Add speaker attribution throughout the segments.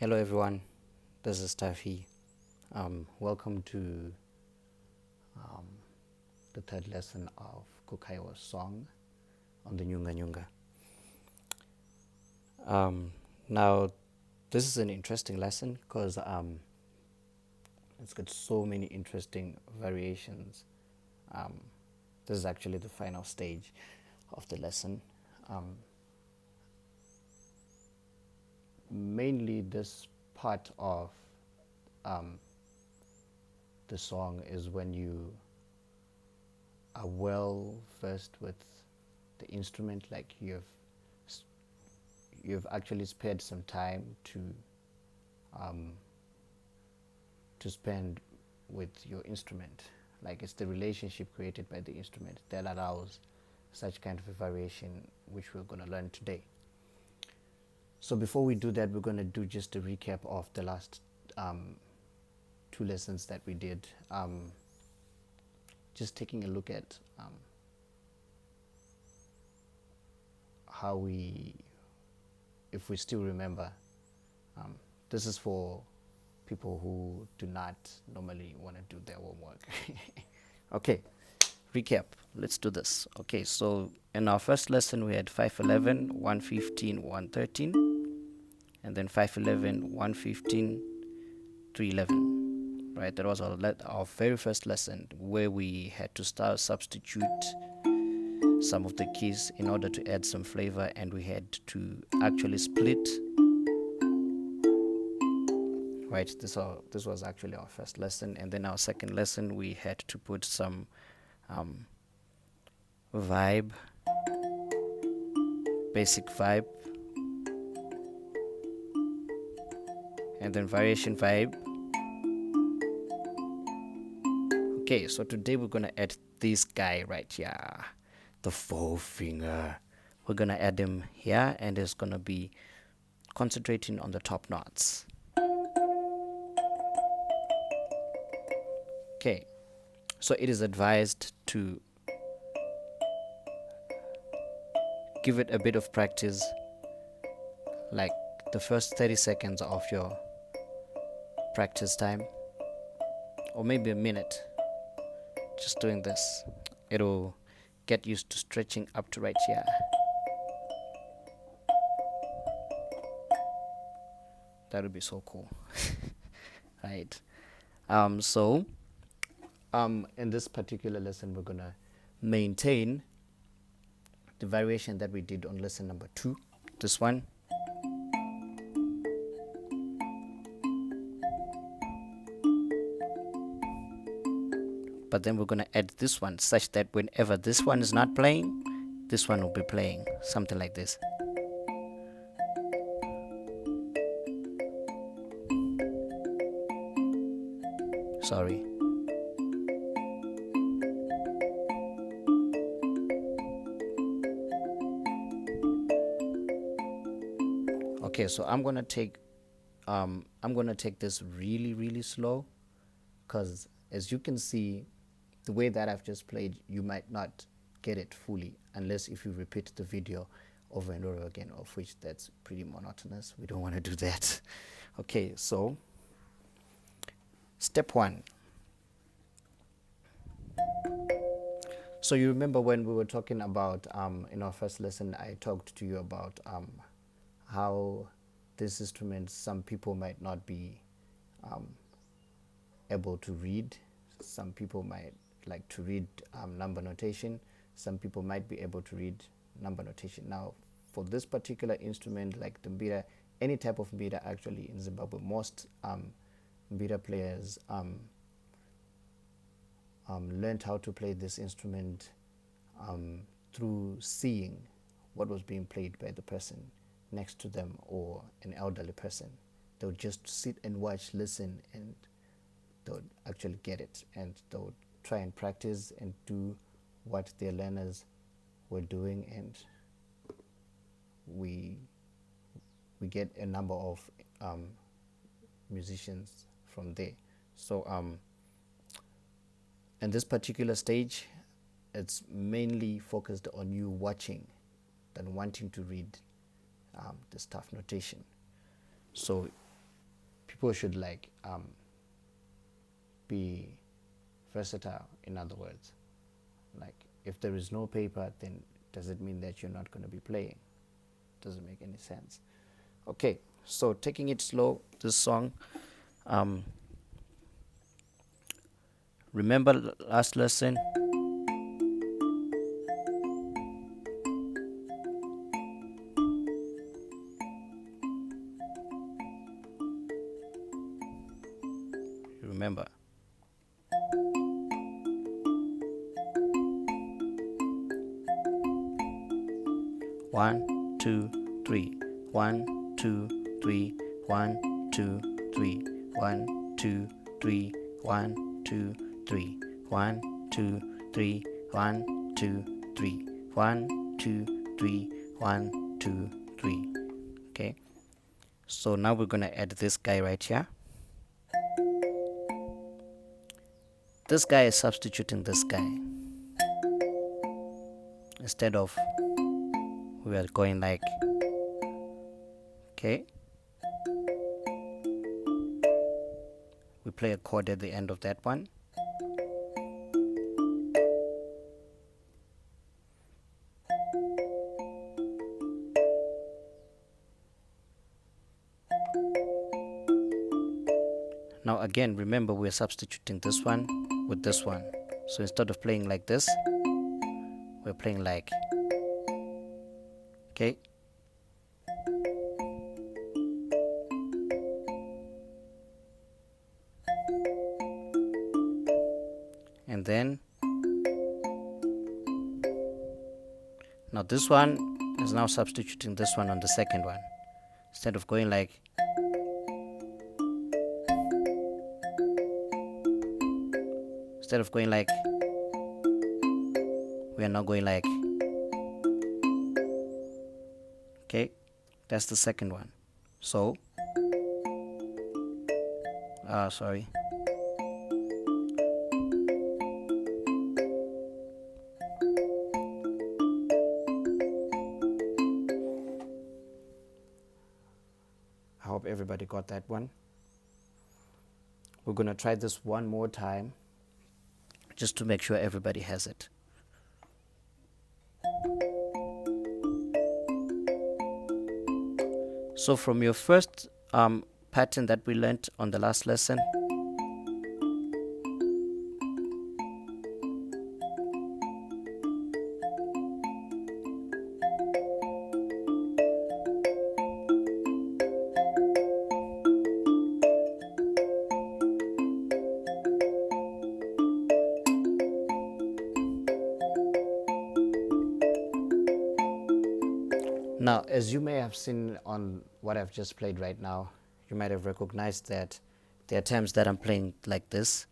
Speaker 1: Hello everyone, this is Tafi. Welcome to the third lesson of Kukaiwa's song on the Nyunga Nyunga. Now, this is an interesting lesson because it's got so many interesting variations. Um, this is actually the final stage of the lesson. Um, Mainly, this part of um, the song is when you are well versed with the instrument, like you've actually spared some time um, to spend with your instrument. Like it's the relationship created by the instrument that allows such kind of a variation, which we're going to learn today. So before we do that, we're going to do just a recap of the last two lessons that we did. Just taking a look at how if we still remember, this is for people who do not normally want to do their homework. Okay, recap. Let's do this. Okay, so in our first lesson, we had 511, 115, 113, and then 511, 115, 311. Right, that was our very first lesson where we had to substitute some of the keys in order to add some flavor, and we had to actually split. Right, this was actually our first lesson, and then our second lesson we had to put some vibe, basic vibe, and then variation vibe. Okay, so today we're gonna add this guy right here, the four-finger. We're gonna add him here, and it's gonna be concentrating on the top notes. Okay, so it is advised to give it a bit of practice, like the first 30 seconds of your practice time, or maybe a minute, just doing this. It'll get used to stretching up to right here. That would be so cool. Right. In this particular lesson, we're gonna maintain the variation that we did on lesson number 2. This one. But then we're gonna add this one such that whenever this one is not playing, this one will be playing. Something like this. Sorry. Okay, so I'm gonna take this really slow, because as you can see, the way that I've just played, you might not get it fully unless if you repeat the video over and over again, of which that's pretty monotonous. We don't want to do that. Okay, so step 1. So you remember when we were talking about in our first lesson, I talked to you about how this instrument, some people might not be able to read. Some people might like to read number notation. Some people might be able to read number notation. Now, for this particular instrument, like the mbira, any type of mbira actually in Zimbabwe, most mbira players learned how to play this instrument through seeing what was being played by the person next to them or an elderly person. They would just sit and watch, listen, and they would actually get it, and they would try and practice and do what their learners were doing, and we get a number of musicians from there. So in this particular stage, it's mainly focused on you watching than wanting to read the staff notation. So people should like be versatile. In other words, like if there is no paper, then does it mean that you're not going to be playing? Doesn't make any sense. Okay, so taking it slow, this song, remember last lesson, remember, 1 2 3, 1 2 3, 1 2 3, 1 2 3, 1 2 3, 1 2 3, 1 2 3, 1 2 3, 1 2 3. Okay, so now we're gonna add this guy right here. This guy is substituting this guy. Instead of, we are going like, okay, we play a chord at the end of that one. Now again, remember we're substituting this one with this one. So instead of playing like this, we're playing like, okay, and then now this one is now substituting this one on the second one. Instead of going like, we are now going like, okay, that's the second one. So sorry, I hope everybody got that one. We're gonna try this one more time just to make sure everybody has it. So from your first pattern that we learned on the last lesson, now, as you may have seen on what I've just played right now, you might have recognized that there are times that I'm playing like this,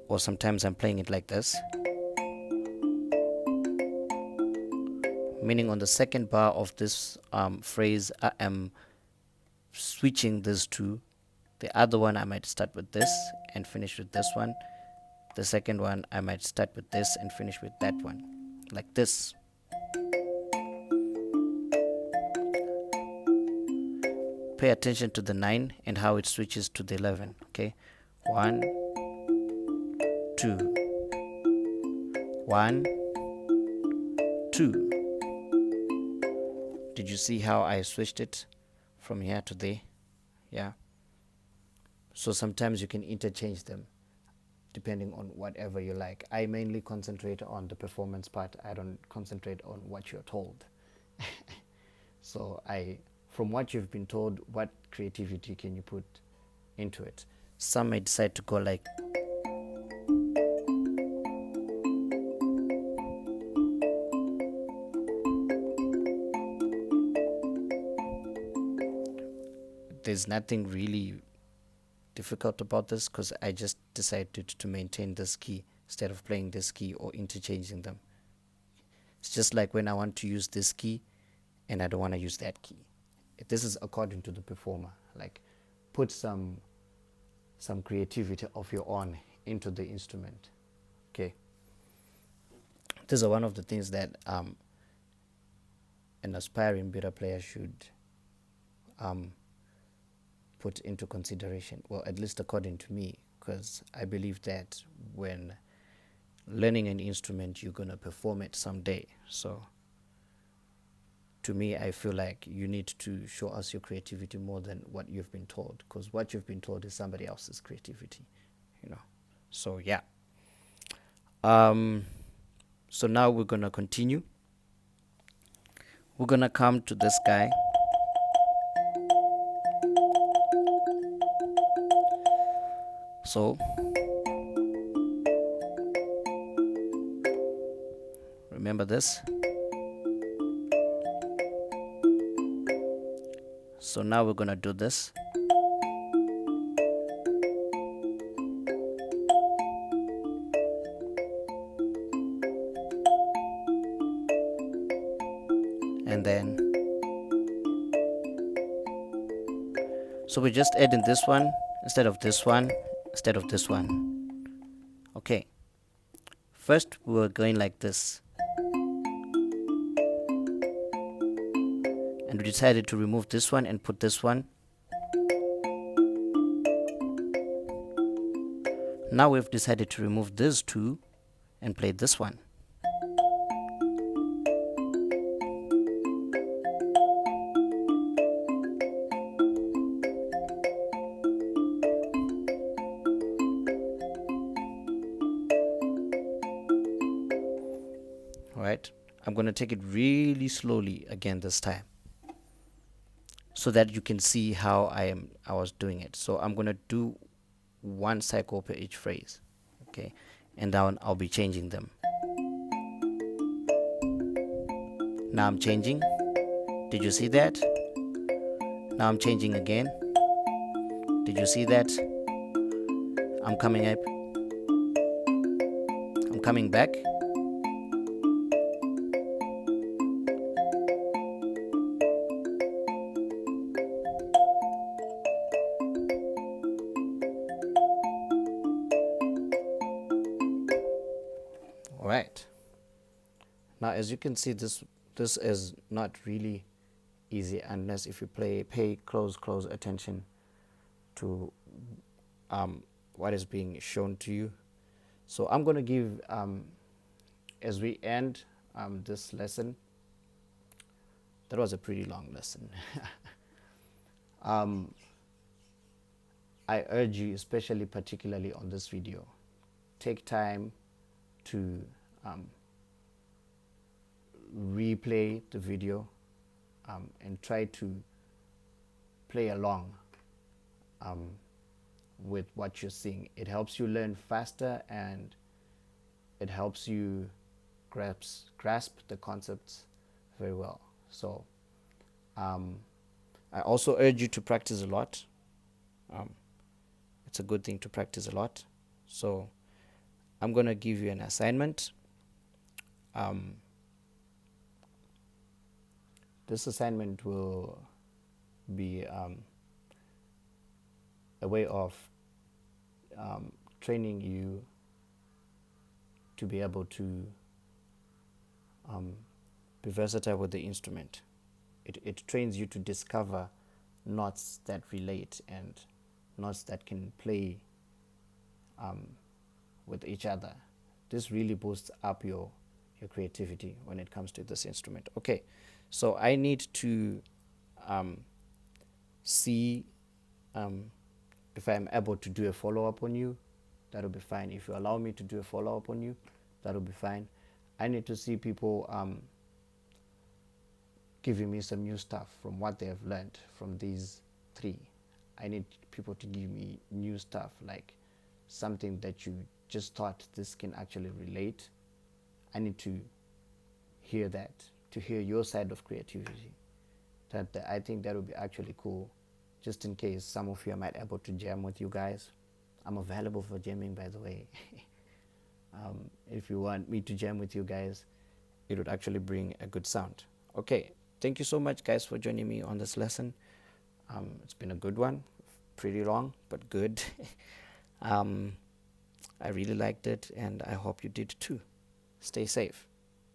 Speaker 1: or sometimes I'm playing it like this, meaning on the second bar of this phrase, I am switching these two. The other one, I might start with this and finish with this one. The second one, I might start with this and finish with that one, like this. Pay attention to the 9 and how it switches to the 11. Okay, 1 2, 1 2. Did you see how I switched it from here to there? Yeah. So sometimes you can interchange them depending on whatever you like. I mainly concentrate on the performance part. I don't concentrate on what you're told. So from what you've been told, what creativity can you put into it? Some may decide to go like, there's nothing really difficult about this, because I just decided to maintain this key instead of playing this key or interchanging them. It's just like when I want to use this key and I don't want to use that key. This is according to the performer. Like, put some creativity of your own into the instrument. Okay, these are one of the things that an aspiring better player should put into consideration. Well, at least according to me, because I believe that when learning an instrument, you're going to perform it someday. So to me, I feel like you need to show us your creativity more than what you've been told, because what you've been told is somebody else's creativity, you know. So yeah. So now we're gonna continue. We're gonna come to this guy. So remember this. So now we're gonna do this. And then, so we're just adding this one instead of this one, instead of this one. Okay. First, we were going like this. And we decided to remove this one and put this one. Now we've decided to remove these two and play this one. Alright, I'm going to take it really slowly again this time, so that you can see how I was doing it. So I'm going to do one cycle per each phrase, okay, and down I'll be changing them. Now I'm changing. Did you see that? Now I'm changing again. Did you see that? I'm coming up. I'm coming back. Alright. Now as you can see, this is not really easy unless if you pay close attention to what is being shown to you. So I'm going to give as we end this lesson. That was a pretty long lesson. I urge you, especially particularly on this video, take time to replay the video and try to play along with what you're seeing. It helps you learn faster, and it helps you grasp the concepts very well. So I also urge you to practice a lot. It's a good thing to practice a lot. So I'm going to give you an assignment. This assignment will be a way of training you to be able to be versatile with the instrument. It trains you to discover notes that relate and notes that can play with each other. This really boosts up your creativity when it comes to this instrument. Okay, so I need to see if I'm able to do a follow-up on you. That'll be fine. If you allow me to do a follow-up on you, that'll be fine. I need to see people giving me some new stuff from what they have learned from these three. I need people to give me new stuff, like something that you just thought this can actually relate. I need to hear that, to hear your side of creativity. I think that would be actually cool, just in case some of you I might able to jam with you guys. I'm available for jamming, by the way. If you want me to jam with you guys, it would actually bring a good sound. Okay, thank you so much, guys, for joining me on this lesson. It's been a good one, pretty long, but good. I really liked it, and I hope you did too. Stay safe.